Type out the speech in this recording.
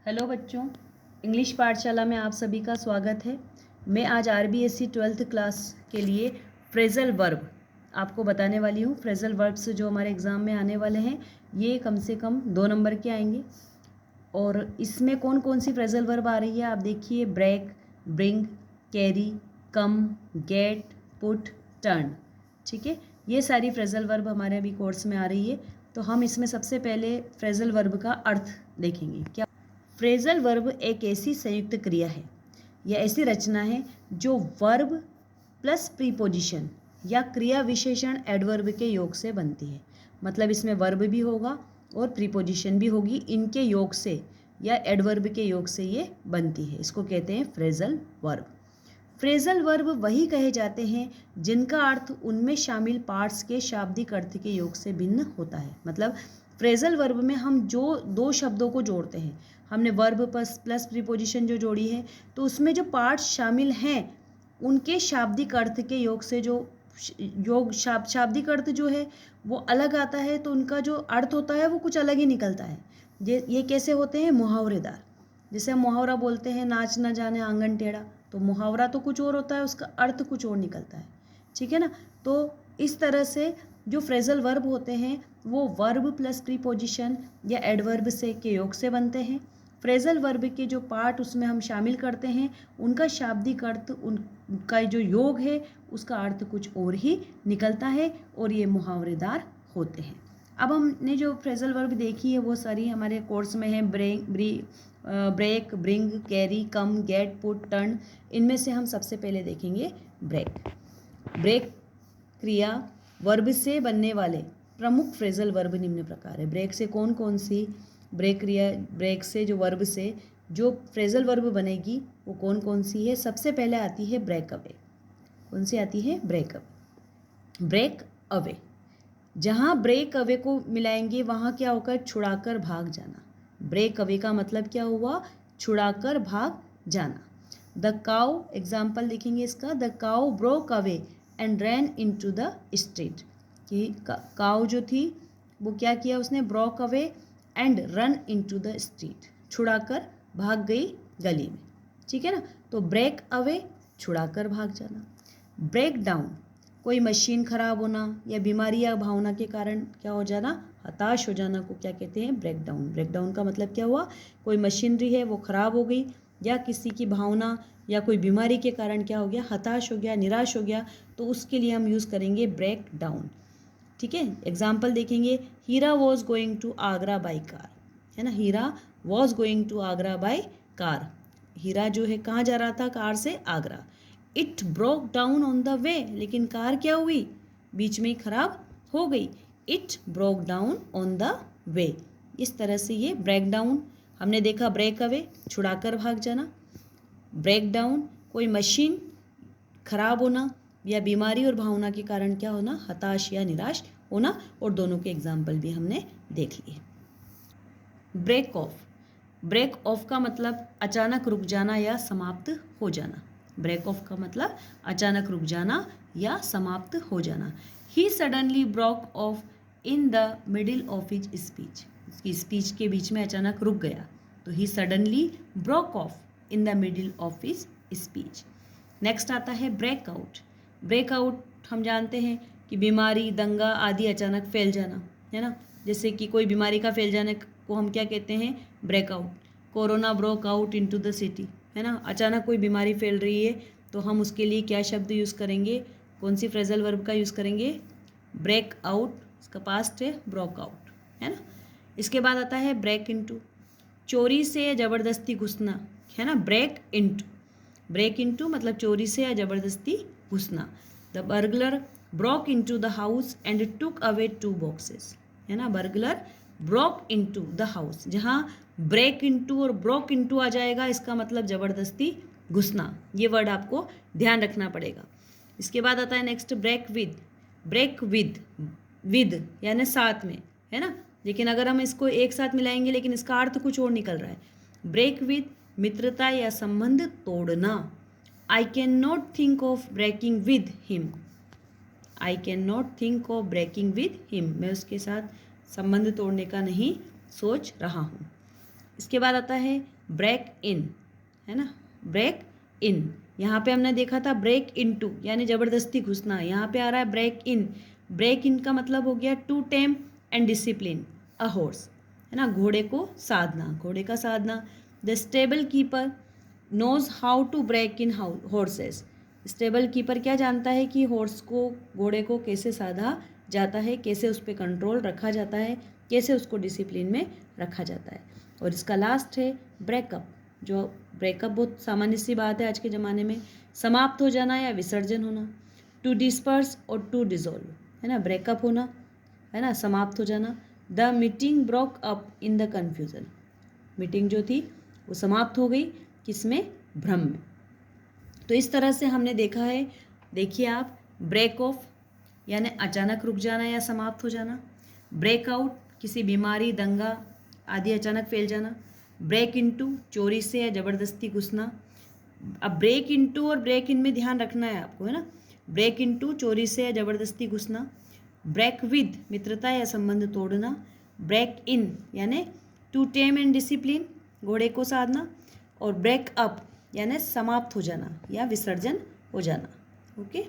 Hello बच्चों, English पाठशाला में आप सभी का स्वागत है। मैं आज आरबीएससी 12th क्लास के लिए फ्रेजल वर्ब आपको बताने वाली हूँ। फ्रेजल वर्ब्स जो हमारे एग्ज़ाम में आने वाले हैं ये कम से कम 2 नंबर के आएंगे। और इसमें कौन कौन सी फ्रेजल वर्ब आ रही है आप देखिए। ब्रेक, ब्रिंग, कैरी, कम, गेट, पुट, टर्न। ठीक है, ये सारी फ्रेजल वर्ब हमारे अभी कोर्स में आ रही है। तो हम इसमें सबसे पहले फ्रेजल वर्ब का अर्थ देखेंगे। क्या फ्रेजल वर्ब एक ऐसी संयुक्त क्रिया है या ऐसी रचना है जो वर्ब प्लस प्रीपोजिशन या क्रिया विशेषण एडवर्ब के योग से बनती है। मतलब इसमें वर्ब भी होगा और प्रीपोजिशन भी होगी, इनके योग से या एडवर्ब के योग से ये बनती है। इसको कहते हैं फ्रेजल वर्ब। फ्रेजल वर्ब वही कहे जाते हैं जिनका अर्थ उनमें शामिल पार्ट्स के शाब्दिक अर्थ के योग से भिन्न होता है। मतलब फ्रेजल वर्ब में हम जो दो शब्दों को जोड़ते हैं, हमने वर्ब प्लस प्रीपोजिशन जो जोड़ी है, तो उसमें जो पार्ट्स शामिल हैं उनके शाब्दिक अर्थ के योग से जो शाब्दिक अर्थ जो है वो अलग आता है, तो उनका जो अर्थ होता है वो कुछ अलग ही निकलता है। ये कैसे होते हैं? मुहावरेदार। जैसे हम मुहावरा बोलते हैं, नाच न जाने आंगन टेढ़ा, तो मुहावरा तो कुछ और होता है, उसका अर्थ कुछ और निकलता है। ठीक है ना। तो इस तरह से जो फ्रेजल वर्ब होते हैं वो वर्ब प्लस प्रीपोजिशन या एडवर्ब से के योग से बनते हैं। फ्रेजल वर्ब के जो पार्ट उसमें हम शामिल करते हैं उनका शाब्दिक अर्थ, उनका जो योग है उसका अर्थ कुछ और ही निकलता है और ये मुहावरेदार होते हैं। अब हमने जो फ्रेजल वर्ब देखी है वो सारी हमारे कोर्स में है। ब्रेक, ब्रिंग, कैरी, कम, गेट, पुट, टर्न। इनमें से हम सबसे पहले देखेंगे ब्रेक। ब्रेक क्रिया वर्ब से बनने वाले प्रमुख फ्रेजल वर्ब निम्न प्रकार है। ब्रेक से कौन कौन सी ब्रेक से जो वर्ब से जो फ्रेजल वर्ब बनेगी वो कौन कौन सी है? सबसे पहले आती है ब्रेक अवे। कौन सी आती है? Break away. ब्रेक अवे, जहाँ ब्रेक अवे को मिलाएंगे वहाँ क्या होगा? छुड़ाकर भाग जाना। ब्रेक अवे का मतलब क्या हुआ? छुड़ाकर भाग जाना। द काउ, एग्जाम्पल देखेंगे इसका। The cow broke away and ran into the street. कि काउ जो थी वो क्या किया उसने? Broke away and run into the street, छुड़ाकर भाग गई गली में। ठीक है ना। तो ब्रेक अवे, छुड़ाकर भाग जाना। ब्रेक डाउन, कोई मशीन खराब होना या बीमारी या भावना के कारण क्या हो जाना? हताश हो जाना को क्या कहते हैं? Break down. ब्रेक डाउन का मतलब क्या हुआ? कोई मशीनरी है वो खराब हो गई या किसी की भावना या कोई बीमारी के कारण क्या हो गया? हताश हो गया, निराश हो गया, तो उसके लिए हम यूज़ करेंगे ब्रेक डाउन। ठीक है। एग्जाम्पल देखेंगे। Hira was going to Agra by car, है ना। Hira was going to Agra by car. Hira जो है कहाँ जा रहा था? कार से Agra. It broke down on the way, लेकिन कार क्या हुई? बीच में ही खराब हो गई। It broke down on the वे। इस तरह से ये ब्रेक डाउन। हमने देखा ब्रेक अवे, छुड़ाकर भाग जाना। ब्रेक डाउन, कोई मशीन खराब होना या बीमारी और भावना के कारण क्या होना? हताश या निराश होना। और दोनों के एग्जाम्पल भी हमने देख लिए। ब्रेक ऑफ, ब्रेक ऑफ का मतलब अचानक रुक जाना या समाप्त हो जाना। ब्रेक ऑफ का मतलब अचानक रुक जाना या समाप्त हो जाना। He suddenly broke off in the middle of his speech, उसकी स्पीच के बीच में अचानक रुक गया, तो he suddenly broke off in the middle of his speech. Next आता है ब्रेकआउट। ब्रेकआउट हम जानते हैं कि बीमारी, दंगा आदि अचानक फैल जाना, है ना। जैसे कि कोई बीमारी का फैल जाने को हम क्या कहते हैं? Breakout. Corona broke out into the city, है ना। अचानक कोई बीमारी फैल रही है तो हम उसके लिए क्या शब्द यूज़ करेंगे? कौन सी फ्रेजल वर्ब का यूज़ करेंगे? ब्रेक आउट, इसका पास्ट है ब्रोक आउट, है ना। इसके बाद आता है ब्रेक इनटू, चोरी से या ज़बरदस्ती घुसना, है ना। ब्रेक इनटू, ब्रेक इनटू मतलब चोरी से या ज़बरदस्ती घुसना। The burglar broke into the house and took away 2 boxes, है ना। Burglar broke into the house, जहाँ ब्रेक इनटू और ब्रोक इनटू आ जाएगा इसका मतलब ज़बरदस्ती घुसना। ये वर्ड आपको ध्यान रखना पड़ेगा। इसके बाद आता है next break with. Break with यानी साथ में, है ना। लेकिन अगर हम इसको एक साथ मिलाएंगे लेकिन इसका अर्थ कुछ और निकल रहा है। ब्रेक विद मित्रता या संबंध तोड़ना। I can not think of breaking with him. I can not think of breaking with him, मैं उसके साथ संबंध तोड़ने का नहीं सोच रहा हूँ। इसके बाद आता है ब्रेक इन, है ना, ब्रेक इन। यहाँ पे हमने देखा था ब्रेक इनटू यानी ज़बरदस्ती घुसना, यहाँ पे आ रहा है ब्रेक इन। ब्रेक इन का मतलब हो गया to tame and discipline a horse, है ना, घोड़े को साधना, घोड़े का साधना। The stable keeper knows how to break in horses. Stable keeper क्या जानता है कि हॉर्स को, घोड़े को कैसे साधा जाता है, कैसे उस पर कंट्रोल रखा जाता है, कैसे उसको डिसिप्लिन में रखा जाता है। और इसका लास्ट है ब्रेकअप, जो ब्रेकअप बहुत सामान्य सी बात है आज के ज़माने में, समाप्त हो जाना या विसर्जन होना। टू डिस्पर्स और टू डिजोल्व, है ना, ब्रेकअप होना, है ना, समाप्त हो जाना। The meeting broke up in the confusion, meeting जो थी वो समाप्त हो गई किसमें, भ्रम में। तो इस तरह से हमने देखा है, देखिए आप, ब्रेक ऑफ यानी अचानक रुक जाना या समाप्त हो जाना, ब्रेकआउट किसी बीमारी, दंगा आदि अचानक फैल जाना, ब्रेक इनटू चोरी से या ज़बरदस्ती घुसना। अब ब्रेक इनटू और ब्रेक इन में ध्यान रखना है आपको, है ना, ब्रेक इनटू चोरी से या ज़बरदस्ती घुसना, ब्रेक विद मित्रता या संबंध तोड़ना, ब्रेक इन यानी टू टेम एंड डिसिप्लिन घोड़े को साधना, और ब्रेक अप यानी समाप्त हो जाना या विसर्जन हो जाना। ओके।